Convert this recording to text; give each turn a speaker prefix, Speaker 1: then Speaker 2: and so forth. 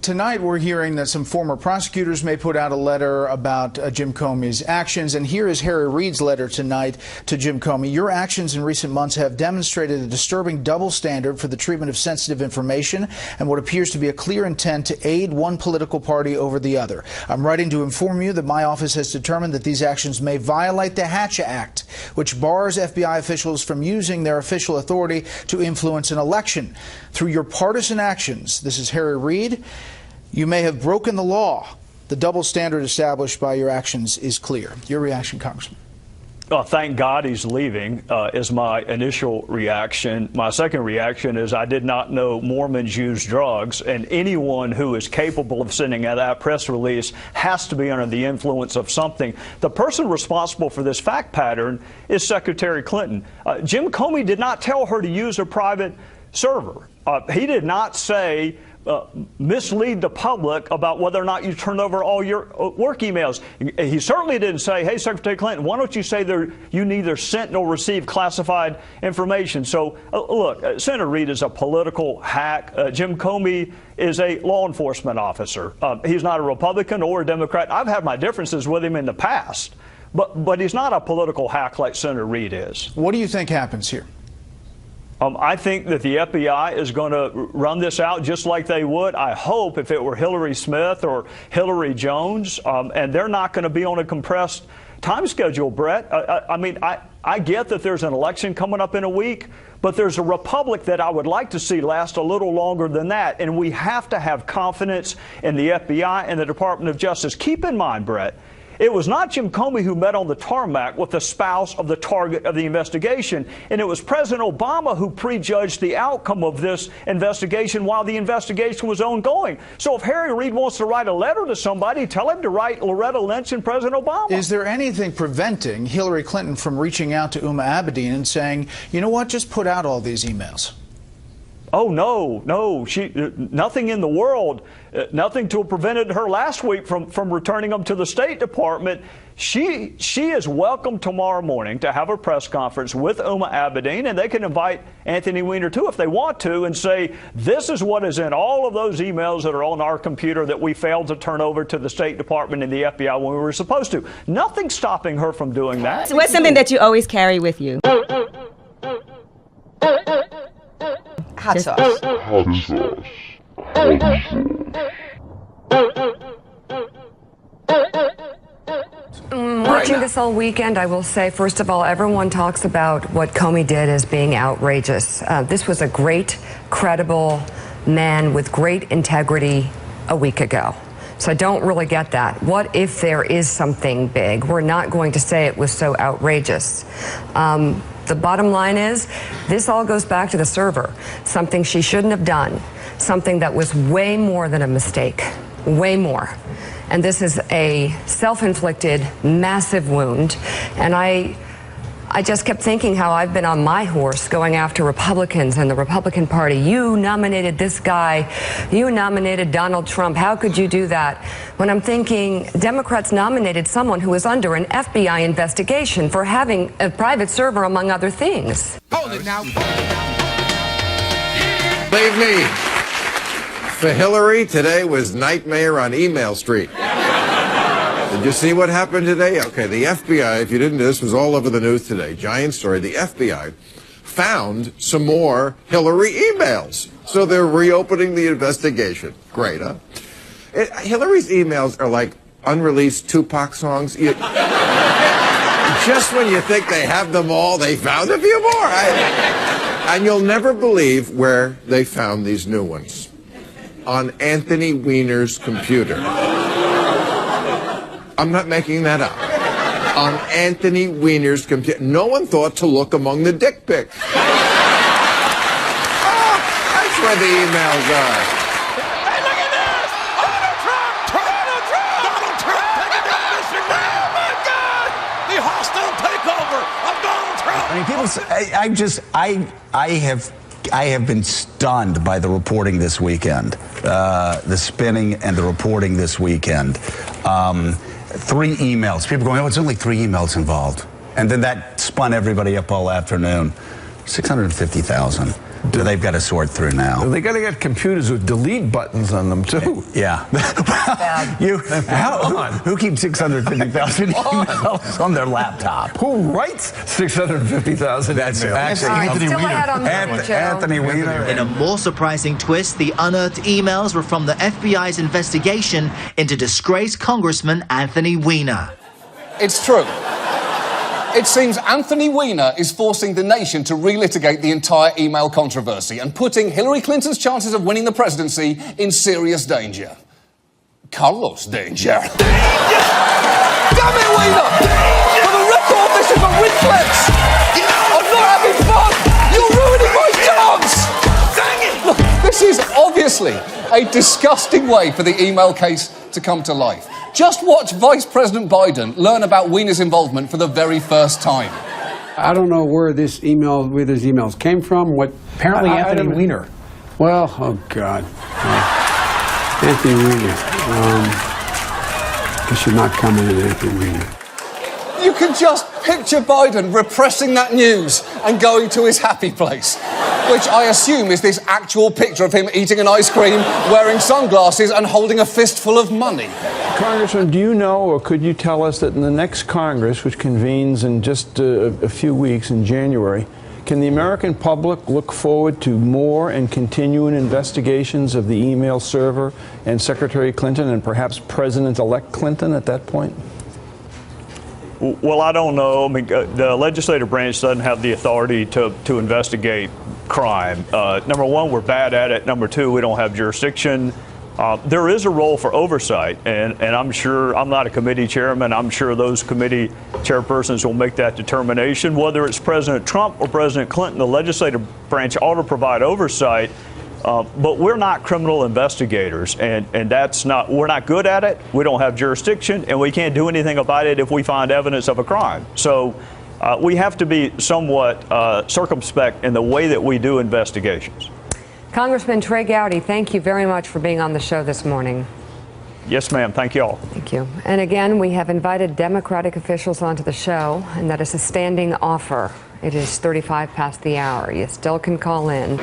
Speaker 1: Tonight, we're hearing that some former prosecutors may put out a letter about Jim Comey's actions. And here is Harry Reid's letter tonight to Jim Comey. Your actions in recent months have demonstrated a disturbing double standard for the treatment of sensitive information and what appears to be a clear intent to aid one political party over the other. I'm writing to inform you that my office has determined that these actions may violate the Hatch Act, which bars FBI officials from using their official authority to influence an election. Through your partisan actions, this is Harry Reid, you may have broken the law. The double standard established by your actions is clear. Your reaction, Congressman?
Speaker 2: Thank God he's leaving is my initial reaction. My second reaction is I did not know Mormons use drugs, and anyone who is capable of sending out that press release has to be under the influence of something. The person responsible for this fact pattern is Secretary Clinton. Jim Comey did not tell her to use a private server. He did not say mislead the public about whether or not you turn over all your work emails. He certainly didn't say, hey, Secretary Clinton, why don't you say you neither sent nor received classified information? So, look, Senator Reid is a political hack. Jim Comey is a law enforcement officer. He's not a Republican or a Democrat. I've had my differences with him in the past, but he's not a political hack like Senator Reid is.
Speaker 1: What do you think happens here?
Speaker 2: I think that the FBI is going to run this out just like they would, I hope, if it were Hillary Smith or Hillary Jones. And they're not going to be on a compressed time schedule, Brett. I get that there's an election coming up in a week, but there's a republic that I would like to see last a little longer than that. And we have to have confidence in the FBI and the Department of Justice. Keep in mind, Brett, it was not Jim Comey who met on the tarmac with the spouse of the target of the investigation, and it was President Obama who prejudged the outcome of this investigation while the investigation was ongoing. So if Harry Reid wants to write a letter to somebody, tell him to write Loretta Lynch and President Obama.
Speaker 1: Is there anything preventing Hillary Clinton from reaching out to Huma Abedin and saying, you know what, just put out all these emails?
Speaker 2: Oh, no, nothing in the world, nothing to have prevented her last week from returning them to the State Department. She is welcome tomorrow morning to have a press conference with Huma Abedin, and they can invite Anthony Weiner, too, if they want to, and say, this is what is in all of those emails that are on our computer that we failed to turn over to the State Department and the FBI when we were supposed to. Nothing's stopping her from doing that.
Speaker 3: So what's something that you always carry with you?
Speaker 4: Hot sauce.
Speaker 5: Watching this all weekend, I will say, first of all, everyone talks about what Comey did as being outrageous. This was a great, credible man with great integrity a week ago. So I don't really get that. What if there is something big? We're not going to say it was so outrageous. The bottom line is, this all goes back to the server. Something she shouldn't have done. Something that was way more than a mistake. Way more. And this is a self-inflicted, massive wound. And I just kept thinking how I've been on my horse going after Republicans and the Republican Party. You nominated this guy. You nominated Donald Trump. How could you do that? When I'm thinking Democrats nominated someone who was under an FBI investigation for having a private server, among other things.
Speaker 4: Hold it now.
Speaker 6: Believe me, for Hillary, today was Nightmare on Email Street. Did you see what happened today? Okay, the FBI, if you didn't, this was all over the news today. Giant story. The FBI found some more Hillary emails. So they're reopening the investigation. Great, huh? Hillary's emails are like unreleased Tupac songs. Just when you think they have them all, they found a few more. And you'll never believe where they found these new ones. On Anthony Weiner's computer. I'm not making that up. On Anthony Weiner's computer. No one thought to look among the dick pics. Oh, that's where the emails are.
Speaker 4: Hey, look at this! Donald Trump! Donald Trump! Donald Trump taking down Michigan! Oh, my God! The hostile takeover of Donald Trump!
Speaker 7: I mean, people say, I have been stunned by the reporting this weekend, the spinning and the reporting this weekend. 3 emails. People going, oh, it's only 3 emails involved. And then that spun everybody up all afternoon. 650,000. they've got to sort through now.
Speaker 8: They got to get computers with delete buttons on them too.
Speaker 7: Yeah. Who keeps 650,000 emails on their laptop?
Speaker 8: Who writes 650,000
Speaker 7: That's
Speaker 8: emails?
Speaker 7: actually
Speaker 5: Anthony
Speaker 7: Weiner.
Speaker 9: In a more surprising twist, the unearthed emails were from the FBI's investigation into disgraced Congressman Anthony Weiner.
Speaker 10: It's true. It seems Anthony Weiner is forcing the nation to relitigate the entire email controversy and putting Hillary Clinton's chances of winning the presidency in serious danger. Carlos danger. Danger! Damn it, Weiner! For the record, this is a reflex! I'm not having fun! You're ruining my chance! Dang it! Look, this is obviously a disgusting way for the email case to come to life. Just watch Vice President Biden learn about Weiner's involvement for the very first time.
Speaker 11: I don't know where these emails came from.
Speaker 12: Apparently Anthony Weiner.
Speaker 11: Well, oh God. Anthony Weiner. I should not comment on Anthony Weiner.
Speaker 10: You can just picture Biden repressing that news and going to his happy place, which I assume is this actual picture of him eating an ice cream, wearing sunglasses and holding a fistful of money.
Speaker 13: Congressman, do you know, or could you tell us that in the next Congress, which convenes in just a few weeks in January, can the American public look forward to more and continuing investigations of the email server and Secretary Clinton and perhaps President-elect Clinton at that point?
Speaker 2: Well, I don't know. I mean, the legislative branch doesn't have the authority to investigate crime. Number one, we're bad at it. Number two, we don't have jurisdiction. There is a role for oversight, and I'm sure, I'm not a committee chairman, I'm sure those committee chairpersons will make that determination. Whether it's President Trump or President Clinton, the legislative branch ought to provide oversight. But we're not criminal investigators, and that's not, we're not good at it. We don't have jurisdiction, and we can't do anything about it if we find evidence of a crime. So we have to be somewhat circumspect in the way that we do investigations.
Speaker 5: Congressman Trey Gowdy, thank you very much for being on the show this morning.
Speaker 2: Yes, ma'am. Thank you all.
Speaker 5: Thank you. And again, we have invited Democratic officials onto the show, and that is a standing offer. It is 35 past the hour. You still can call in.